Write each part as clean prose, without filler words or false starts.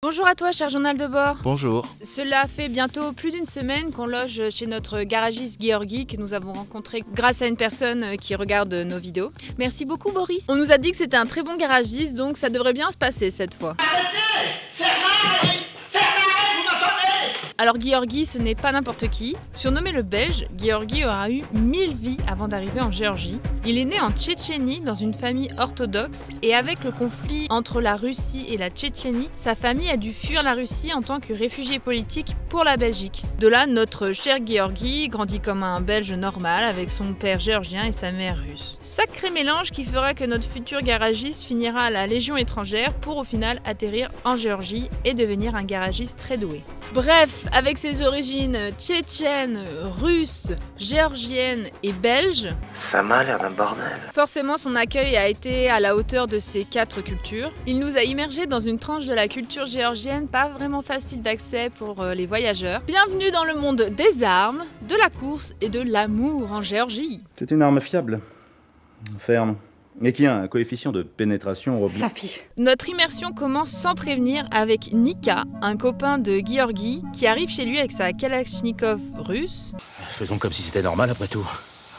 Bonjour à toi, cher journal de bord. Bonjour. Cela fait bientôt plus d'une semaine qu'on loge chez notre garagiste Georgi que nous avons rencontré grâce à une personne qui regarde nos vidéos. Merci beaucoup Boris. On nous a dit que c'était un très bon garagiste, donc ça devrait bien se passer cette fois. Alors Georgi, ce n'est pas n'importe qui. Surnommé le Belge, Georgi aura eu 1000 vies avant d'arriver en Géorgie. Il est né en Tchétchénie dans une famille orthodoxe et avec le conflit entre la Russie et la Tchétchénie, sa famille a dû fuir la Russie en tant que réfugié politique pour la Belgique. De là, notre cher Georgi grandit comme un Belge normal avec son père géorgien et sa mère russe. Sacré mélange qui fera que notre futur garagiste finira à la Légion étrangère pour au final atterrir en Géorgie et devenir un garagiste très doué. Bref, avec ses origines tchétchènes, russes, géorgiennes et belges, ça m'a l'air d'un bordel. Forcément, son accueil a été à la hauteur de ces 4 cultures. Il nous a immergés dans une tranche de la culture géorgienne pas vraiment facile d'accès pour les voyageurs. Bienvenue dans le monde des armes, de la course et de l'amour en Géorgie. C'est une arme fiable, ferme, et qui a un coefficient de pénétration Sophie. Notre immersion commence sans prévenir avec Nika, un copain de Georgi, qui arrive chez lui avec sa Kalachnikov russe. Faisons comme si c'était normal après tout.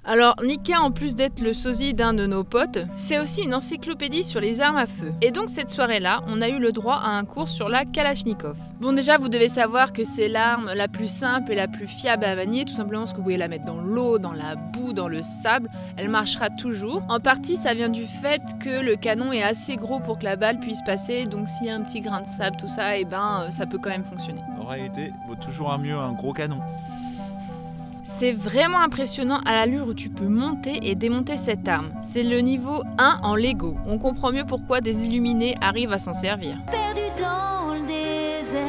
Alors Nika, en plus d'être le sosie d'un de nos potes, c'est aussi une encyclopédie sur les armes à feu. Et donc cette soirée-là, on a eu le droit à un cours sur la Kalachnikov. Bon, déjà vous devez savoir que c'est l'arme la plus simple et la plus fiable à manier, tout simplement parce que vous pouvez la mettre dans l'eau, dans la boue, dans le sable, elle marchera toujours. En partie ça vient du fait que le canon est assez gros pour que la balle puisse passer, donc s'il y a un petit grain de sable, tout ça, et ben ça peut quand même fonctionner. En réalité, vaut toujours mieux un gros canon. C'est vraiment impressionnant à l'allure où tu peux monter et démonter cette arme. C'est le niveau 1 en Lego. On comprend mieux pourquoi des illuminés arrivent à s'en servir. Perdu dans le désert,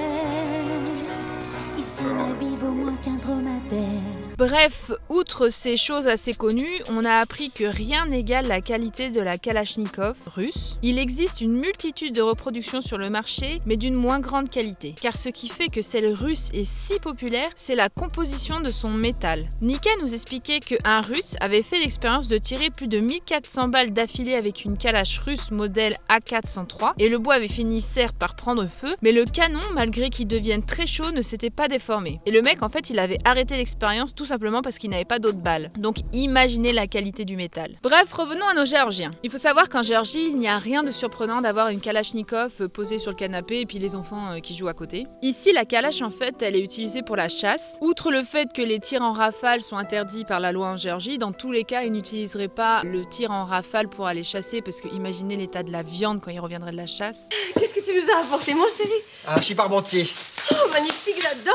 ici la vie vaut moins qu'un dromadaire. Bref, outre ces choses assez connues, on a appris que rien n'égale la qualité de la Kalachnikov russe. Il existe une multitude de reproductions sur le marché, mais d'une moins grande qualité. Car ce qui fait que celle russe est si populaire, c'est la composition de son métal. Nika nous expliquait qu'un russe avait fait l'expérience de tirer plus de 1400 balles d'affilée avec une Kalash russe modèle A403, et le bois avait fini certes par prendre feu, mais le canon, malgré qu'il devienne très chaud, ne s'était pas déformé. Et le mec, en fait, il avait arrêté l'expérience tout simplement parce qu'il n'avait pas d'autres balles. Donc imaginez la qualité du métal. Bref, revenons à nos Géorgiens. Il faut savoir qu'en Géorgie, il n'y a rien de surprenant d'avoir une Kalachnikov posée sur le canapé et puis les enfants qui jouent à côté. Ici, la Kalash, en fait, elle est utilisée pour la chasse. Outre le fait que les tirs en rafale sont interdits par la loi en Géorgie, dans tous les cas, ils n'utiliseraient pas le tir en rafale pour aller chasser parce que imaginez l'état de la viande quand ils reviendraient de la chasse. Qu'est-ce que tu nous as apporté, mon chéri? Archi parmentier. Oh, magnifique, j'adore.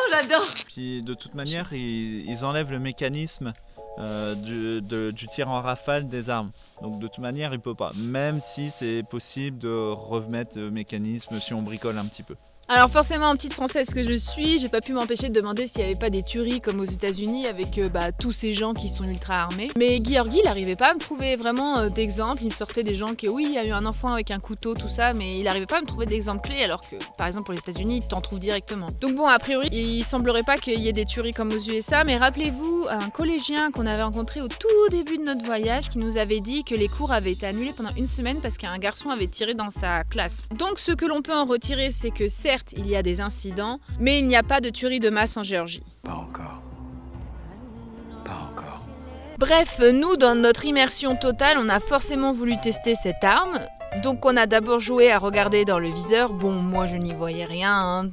Puis de toute manière, ils enlèvent le mécanisme du tir en rafale des armes. Donc de toute manière, il peut pas. Même si c'est possible de remettre le mécanisme si on bricole un petit peu. Alors forcément, en petite française que je suis, j'ai pas pu m'empêcher de demander s'il n'y avait pas des tueries comme aux États-Unis avec tous ces gens qui sont ultra armés. Mais Georgi, il n'arrivait pas à me trouver vraiment d'exemples. Il me sortait des gens qui, oui, il y a eu un enfant avec un couteau, tout ça, mais il n'arrivait pas à me trouver d'exemples clés, alors que, par exemple, pour les États-Unis, il t'en trouve directement. Donc bon, a priori, il semblerait pas qu'il y ait des tueries comme aux USA, mais rappelez-vous un collégien qu'on avait rencontré au tout début de notre voyage qui nous avait dit que les cours avaient été annulés pendant une semaine parce qu'un garçon avait tiré dans sa classe. Donc ce que l'on peut en retirer, c'est que certes, il y a des incidents, mais il n'y a pas de tuerie de masse en Géorgie. Pas encore. Pas encore. Bref, nous, dans notre immersion totale, on a forcément voulu tester cette arme. Donc on a d'abord joué à regarder dans le viseur. Bon, moi je n'y voyais rien. Hein.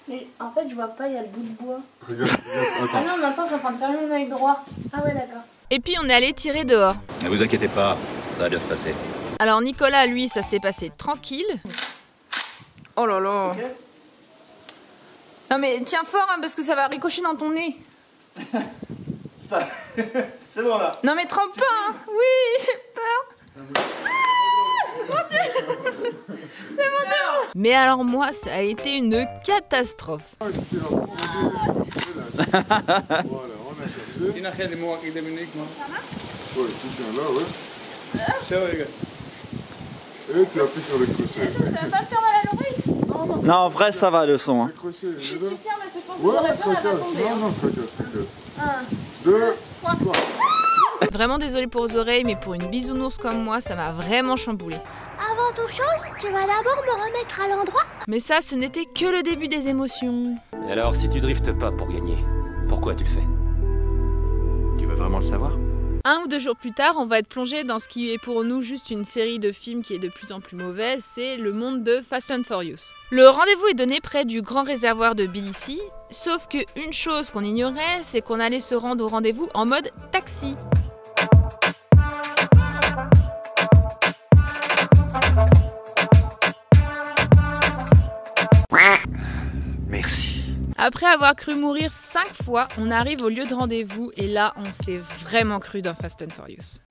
Mais en fait, je vois pas, il y a le bout de bois. Regarde, attends. Ah non, maintenant, je suis en train de fermer mon œil droit. Ah ouais, d'accord. Et puis on est allé tirer dehors. Ne vous inquiétez pas, ça va bien se passer. Alors Nicolas, lui, ça s'est passé tranquille. Oh là là. Okay. Non mais tiens fort hein, parce que ça va ricocher dans ton nez. Putain, c'est bon là. Non mais trempe pas hein. Oui, j'ai peur. Ah, mon Dieu. C'est mon Dieu. Mais alors moi, ça a été une catastrophe. Et tu appuies sur le crochet. Ça va pas me faire mal à l'oreille? Non, en vrai, ça va le son. Hein. Tu tiens, mais c'est pas que j'aurais peur à tomber. Non, tracasse. 1, 2, 3. Vraiment désolée pour vos oreilles, mais pour une bisounours comme moi, ça m'a vraiment chamboulé. Avant toute chose, tu vas d'abord me remettre à l'endroit Mais ça, ce n'était que le début des émotions. Et alors, si tu driftes pas pour gagner, pourquoi tu le fais? Tu veux vraiment le savoir? 1 ou 2 jours plus tard, on va être plongé dans ce qui est pour nous juste une série de films qui est de plus en plus mauvaise, c'est le monde de Fast and Furious. Le rendez-vous est donné près du grand réservoir de Tbilissi, sauf que une chose qu'on ignorait, c'est qu'on allait se rendre au rendez-vous en mode taxi. Merci. Après avoir cru mourir 5 fois, on arrive au lieu de rendez-vous et là, on s'est vraiment cru dans Fast and Furious.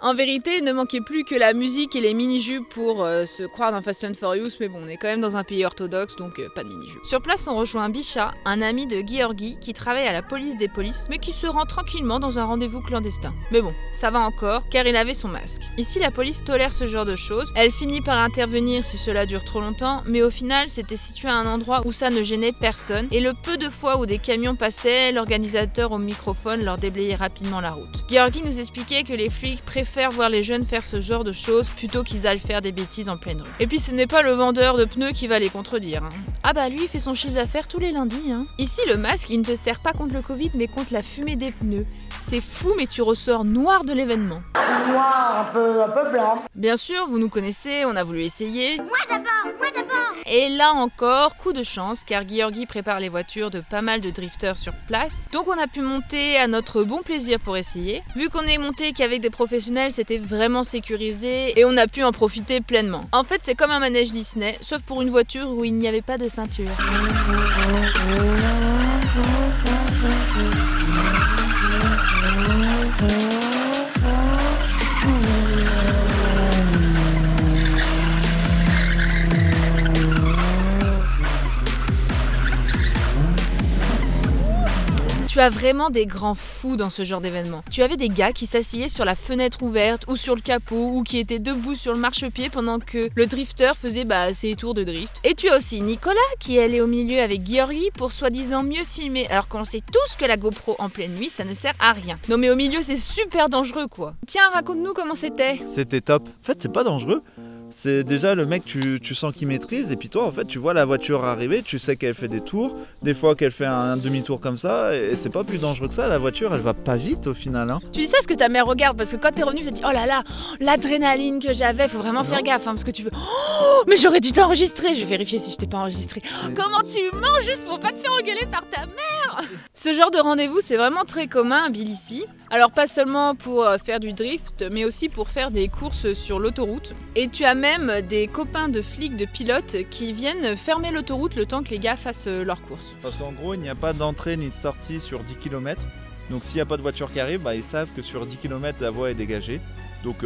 En vérité, il ne manquait plus que la musique et les mini-jupes pour se croire dans Fast and Furious, mais bon, on est quand même dans un pays orthodoxe, donc pas de mini-jupes. Sur place, on rejoint Bisha, un ami de Georgi qui travaille à la police des polices, mais qui se rend tranquillement dans un rendez-vous clandestin. Mais bon, ça va encore, car il avait son masque. Ici, la police tolère ce genre de choses, elle finit par intervenir si cela dure trop longtemps, mais au final, c'était situé à un endroit où ça ne gênait personne, et le peu de fois où des camions passaient, l'organisateur au microphone leur déblayait rapidement la route. Georgi nous expliquait que les flics préfèrent voir les jeunes faire ce genre de choses plutôt qu'ils aillent faire des bêtises en pleine rue. Et puis ce n'est pas le vendeur de pneus qui va les contredire. Ah bah lui il fait son chiffre d'affaires tous les lundis. Ici le masque il ne te sert pas contre le Covid mais contre la fumée des pneus. C'est fou mais tu ressors noir de l'événement. Noir, un peu blanc. Bien sûr, vous nous connaissez, on a voulu essayer. Moi d'abord. Et là encore, coup de chance, car Georgi prépare les voitures de pas mal de drifters sur place. Donc on a pu monter à notre bon plaisir pour essayer. Vu qu'on est monté qu'avec des professionnels, c'était vraiment sécurisé et on a pu en profiter pleinement. En fait, c'est comme un manège Disney, sauf pour une voiture où il n'y avait pas de ceinture. Tu as vraiment des grands fous dans ce genre d'événement. Tu avais des gars qui s'assillaient sur la fenêtre ouverte ou sur le capot ou qui étaient debout sur le marchepied pendant que le drifter faisait ses tours de drift. Et tu as aussi Nicolas qui allait au milieu avec Georgi pour soi-disant mieux filmer alors qu'on sait tous que la GoPro en pleine nuit ça ne sert à rien. Non mais au milieu c'est super dangereux quoi. Tiens raconte-nous comment c'était. C'était top. En fait c'est pas dangereux. C'est déjà le mec, tu sens qu'il maîtrise et puis toi en fait tu vois la voiture arriver, tu sais qu'elle fait des tours, des fois qu'elle fait un demi-tour comme ça et c'est pas plus dangereux que ça, la voiture elle va pas vite au final. Tu dis ça parce que ta mère regarde parce que quand t'es revenu tu te dis oh là là, l'adrénaline que j'avais, faut vraiment faire gaffe parce que tu peux... Oh mais j'aurais dû t'enregistrer, je vais vérifier si je t'ai pas enregistré. Comment tu mens juste pour pas te faire engueuler par ta mère. Ce genre de rendez-vous c'est vraiment très commun à Tbilissi. Alors pas seulement pour faire du drift mais aussi pour faire des courses sur l'autoroute. Et tu as même des copains de flics, de pilotes qui viennent fermer l'autoroute le temps que les gars fassent leurs courses. Parce qu'en gros, il n'y a pas d'entrée ni de sortie sur 10 km. Donc s'il n'y a pas de voiture qui arrive, ils savent que sur 10 km, la voie est dégagée. Donc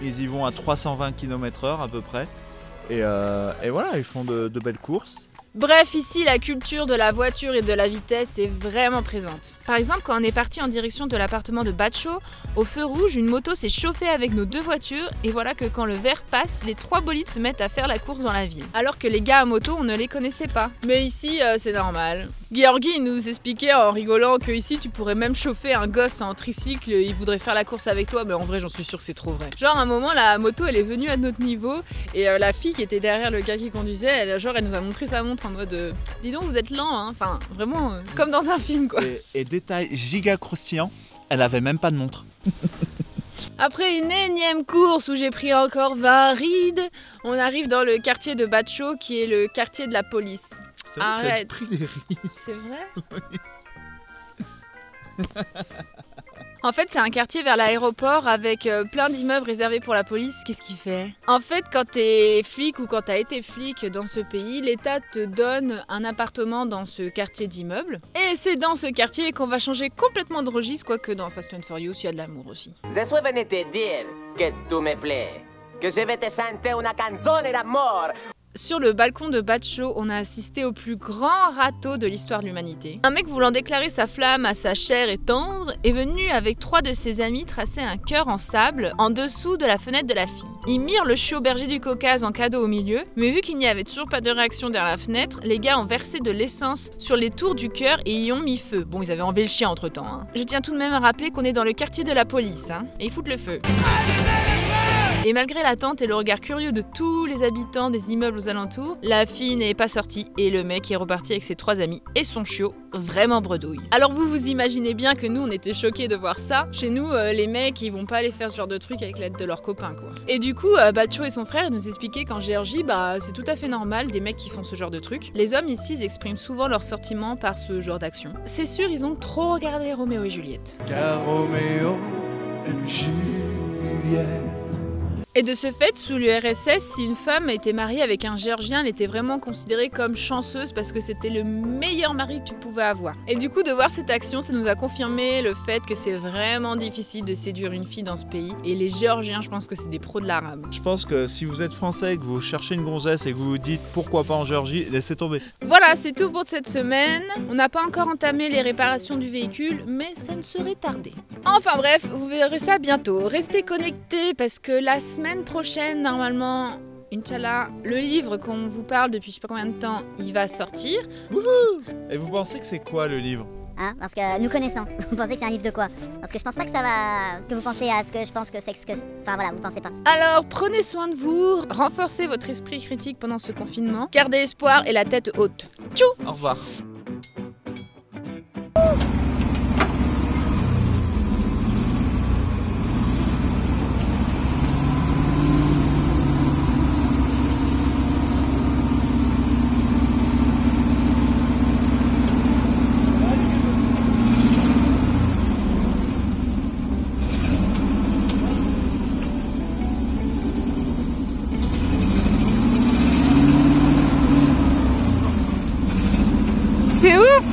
ils y vont à 320 km/h à peu près. Et voilà, ils font de belles courses. Bref, ici, la culture de la voiture et de la vitesse est vraiment présente. Par exemple, quand on est parti en direction de l'appartement de Batcho, au feu rouge, une moto s'est chauffée avec nos 2 voitures et voilà que quand le vert passe, les 3 bolides se mettent à faire la course dans la ville. Alors que les gars à moto, on ne les connaissait pas. Mais ici, c'est normal. Georgi nous expliquait en rigolant que ici, tu pourrais même chauffer un gosse en tricycle, il voudrait faire la course avec toi, mais en vrai, j'en suis sûre que c'est trop vrai. Genre, à un moment, la moto, elle est venue à notre niveau et la fille qui était derrière le gars qui conduisait, elle nous a montré sa montre en mode dis donc vous êtes lent enfin vraiment comme dans un film quoi. Et détail giga croustillant, elle avait même pas de montre. Après une énième course où j'ai pris encore 20 rides, on arrive dans le quartier de Batcho qui est le quartier de la police. Arrête. Pris les rides. C'est vrai. En fait, c'est un quartier vers l'aéroport avec plein d'immeubles réservés pour la police. Qu'est-ce qu'il fait? En fait, quand t'es flic ou quand t'as été flic dans ce pays, l'État te donne un appartement dans ce quartier d'immeubles. Et c'est dans ce quartier qu'on va changer complètement de registre, quoique dans Fast and Furious, il y a de l'amour aussi. Je suis venu te dire que tu me plais, que je vais te chanter una canzone d'amour. Sur le balcon de Batcho, on a assisté au plus grand râteau de l'histoire de l'humanité. Un mec voulant déclarer sa flamme à sa chair et tendre est venu avec 3 de ses amis tracer un cœur en sable en dessous de la fenêtre de la fille. Ils mirent le chiot berger du Caucase en cadeau au milieu, mais vu qu'il n'y avait toujours pas de réaction derrière la fenêtre, les gars ont versé de l'essence sur les tours du cœur et y ont mis feu. Bon, ils avaient enlevé le chien entre temps. Hein. Je tiens tout de même à rappeler qu'on est dans le quartier de la police, hein, et ils foutent le feu. Et malgré l'attente et le regard curieux de tous les habitants des immeubles aux alentours, la fille n'est pas sortie et le mec est reparti avec ses 3 amis et son chiot, vraiment bredouille. Alors vous vous imaginez bien que nous on était choqués de voir ça. Chez nous, les mecs ils vont pas aller faire ce genre de truc avec l'aide de leurs copains quoi. Et du coup, Batcho et son frère nous expliquaient qu'en Géorgie, c'est tout à fait normal des mecs qui font ce genre de truc. Les hommes ici ils expriment souvent leurs sentiments par ce genre d'action. C'est sûr, ils ont trop regardé Roméo et Juliette. Car Roméo et Juliette. Et de ce fait, sous l'URSS, si une femme était mariée avec un Géorgien, elle était vraiment considérée comme chanceuse parce que c'était le meilleur mari que tu pouvais avoir. Et du coup, de voir cette action, ça nous a confirmé le fait que c'est vraiment difficile de séduire une fille dans ce pays. Et les Géorgiens, je pense que c'est des pros de l'arabe. Je pense que si vous êtes français et que vous cherchez une gonzesse et que vous vous dites pourquoi pas en Géorgie, laissez tomber. Voilà, c'est tout pour cette semaine. On n'a pas encore entamé les réparations du véhicule, mais ça ne saurait tarder. Enfin bref, vous verrez ça bientôt. Restez connectés parce que la semaine prochaine, normalement, Inch'Allah, le livre qu'on vous parle depuis je sais pas combien de temps, il va sortir. Wouhou! Et vous pensez que c'est quoi le livre? Hein, parce que nous connaissons, vous pensez que c'est un livre de quoi? Parce que je pense pas que ça va... que vous pensez à ce que je pense que c'est ce que... Enfin voilà, vous pensez pas. Alors prenez soin de vous, renforcez votre esprit critique pendant ce confinement, gardez espoir et la tête haute. Tchou! Au revoir. C'est ouf!